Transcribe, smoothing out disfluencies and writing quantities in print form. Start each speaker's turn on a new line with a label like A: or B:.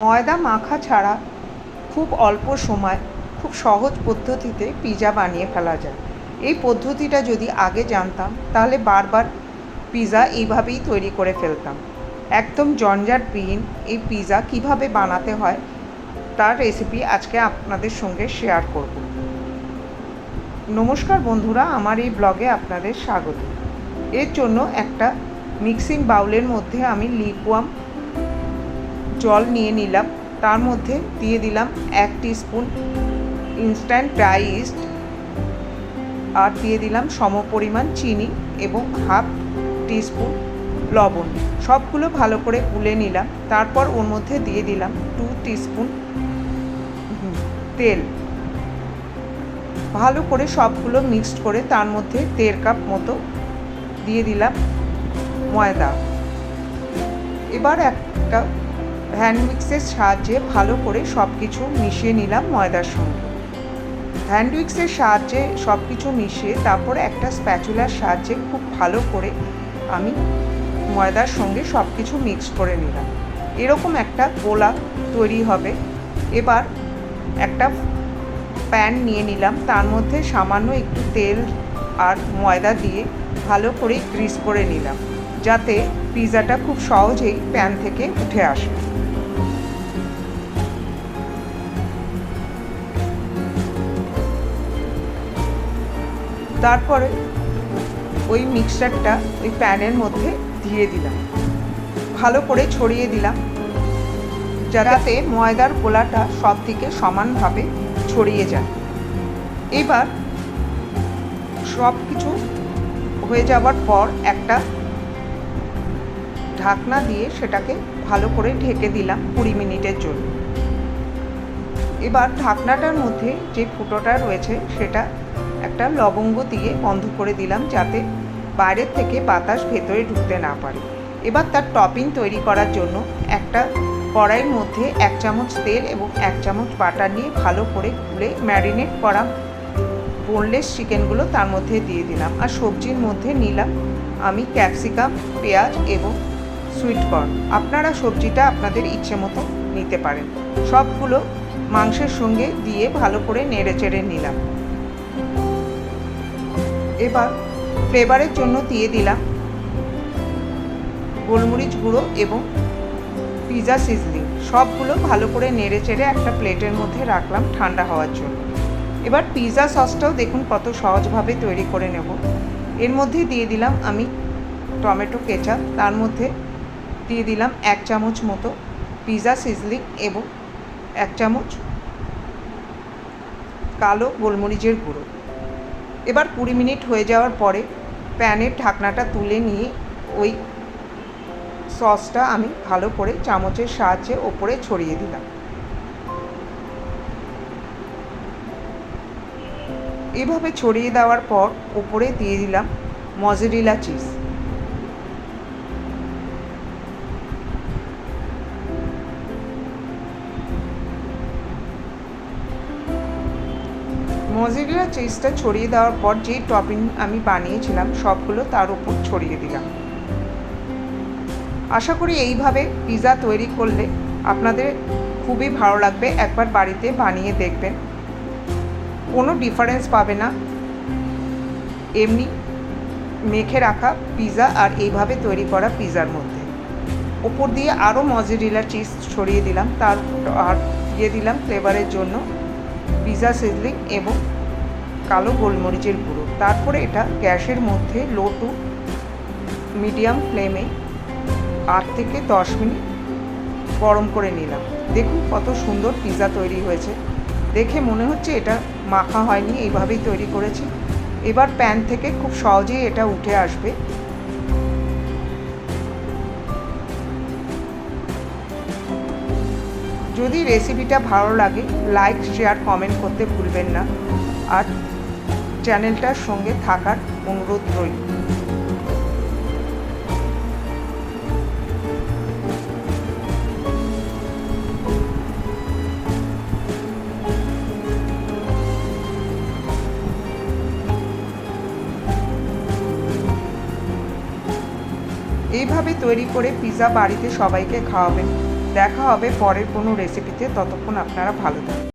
A: ময়দা মাখা ছাড়া খুব অল্প সময় খুব সহজ পদ্ধতিতে পিৎজা বানিয়ে ফেলা যায়। এই পদ্ধতিটা যদি আগে জানতাম তাহলে বারবার পিৎজা এইভাবেই তৈরি করে ফেলতাম। একদম ঝঞ্ঝাটবিহীন এই পিৎজা কিভাবে বানাতে হয় তার রেসিপি আজকে আপনাদের সঙ্গে শেয়ার করব। নমস্কার বন্ধুরা, আমার এই ব্লগে আপনাদের স্বাগত। এর জন্য একটা মিক্সিং বাউলের মধ্যে আমি লিকুয়াম জল নিয়ে নিলাম। তার মধ্যে দিয়ে দিলাম 1 টিস্পুন ইনস্ট্যান্ট ড্রাই ইস্ট, আর দিয়ে দিলাম সমপরিমাণ চিনি এবং হাফ টিস্পুন লবণ। সবগুলো ভালো করে গুলে নিলাম। তারপর ওর মধ্যে দিয়ে দিলাম 2 টিস্পুন তেল। ভালো করে সবগুলো মিক্সড করে তার মধ্যে 1.5 কাপ মতো দিয়ে দিলাম ময়দা। এবার একটা হ্যান্ড মিক্সের সাহায্যে ভালো করে সব কিছু মিশিয়ে নিলাম ময়দার সঙ্গে। হ্যান্ড মিক্সের সাহায্যে সব কিছু মিশিয়ে তারপর একটা স্প্যাচুলার সাহায্যে খুব ভালো করে আমি ময়দার সঙ্গে সব কিছু মিক্স করে নিলাম। এরকম একটা গোলা তৈরি হবে। এবার একটা প্যান নিয়ে নিলাম, তার মধ্যে সামান্য একটু তেল আর ময়দা দিয়ে ভালো করে গ্রিস করে নিলাম, যাতে পিৎজাটা খুব সহজেই প্যান থেকে উঠে আসে। তারপরে ওই মিক্সচারটা ওই প্যানের মধ্যে দিয়ে দিলাম, ভালো করে ছড়িয়ে দিলাম যাতে ময়দার গোলাটা সব দিকে সমানভাবে ছড়িয়ে যায়। এবার সব কিছু হয়ে যাওয়ার পর একটা ঢাকনা দিয়ে সেটাকে ভালো করে ঢেকে দিলাম 20 মিনিটের জন্য। এবার ঢাকনাটার মধ্যে যে ফুটোটা রয়েছে সেটা একটা লবঙ্গ দিয়ে বন্ধ করে দিলাম, যাতে বাইরের থেকে বাতাস ভেতরে ঢুকতে না পারে। এবার তার টপিং তৈরি করার জন্য একটা কড়াইয়ের মধ্যে 1 চামচ তেল এবং 1 চামচ বাটার নিয়ে ভালো করে গুলে ম্যারিনেট করা বোনলেস চিকেনগুলো তার মধ্যে দিয়ে দিলাম। আর সবজির মধ্যে নিলাম আমি ক্যাপসিকাম, পেঁয়াজ এবং সুইট কর্ন। আপনারা সবজিটা আপনাদের ইচ্ছে মতো নিতে পারেন। সবগুলো মাংসের সঙ্গে দিয়ে ভালো করে নেড়ে চেড়ে নিলাম। এবার ফ্লেভারের জন্য দিয়ে দিলাম গোলমরিচ গুঁড়ো এবং পিৎজা সিজলিং। সবগুলো ভালো করে নেড়ে চেড়ে একটা প্লেটের মধ্যে রাখলাম ঠান্ডা হওয়ার জন্য। এবার পিৎজা সসটাও দেখুন কত সহজভাবে তৈরি করে নেব। এর মধ্যে দিয়ে দিলাম আমি টমেটো কেচাপ, তার মধ্যে দিয়ে দিলাম 1 চামচ মতো পিৎজা সিজলিং এবং 1 চামচ কালো গোলমরিচের গুঁড়ো। এবার 20 মিনিট হয়ে যাওয়ার পরে প্যানের ঢাকনাটা তুলে নিয়ে ওই সসটা আমি ভালো করে চামচের সাহায্যে ওপরে ছড়িয়ে দিলাম। এইভাবে ছড়িয়ে দেওয়ার পর ওপরে দিয়ে দিলাম মজেরেলা চিজ। মজেরেলা চিজটা ছড়িয়ে দেওয়ার পর যে টপিং আমি বানিয়েছিলাম সবগুলো তার উপর ছড়িয়ে দিলাম। আশা করি এইভাবে পিৎজা তৈরি করলে আপনাদের খুবই ভালো লাগবে। একবার বাড়িতে বানিয়ে দেখবেন, কোনো ডিফারেন্স পাবে না এমনি মেখে রাখা পিৎজা আর এইভাবে তৈরি করা পিৎজার মধ্যে। ওপর দিয়ে আরও মজেরেলা চিজ ছড়িয়ে দিলাম, আর দিয়ে দিলাম ফ্লেভারের জন্য পিৎজা সিজলিং এবং কালো গোলমরিচের গুঁড়ো। তারপরে এটা গ্যাসের মধ্যে লো টু মিডিয়াম ফ্লেমে 8 থেকে 10 মিনিট গরম করে নিলাম। দেখুন কত সুন্দর পিৎজা তৈরি হয়েছে। দেখে মনে হচ্ছে এটা মাখা হয়নি, এইভাবেই তৈরি করেছি। এবার প্যান থেকে খুব সহজেই এটা উঠে আসবে। যদি রেসিপিটা ভালো লাগে লাইক, শেয়ার, কমেন্ট করতে ভুলবেন না। আর চ্যানেলটার সঙ্গে থাকার অনুরোধ রইল। এইভাবে তৈরি করে পিৎজা বাড়িতে সবাইকে খাওয়াবেন। দেখা হবে পরের কোনো রেসিপিতে, ততক্ষণ আপনারা ভালো থাকুন।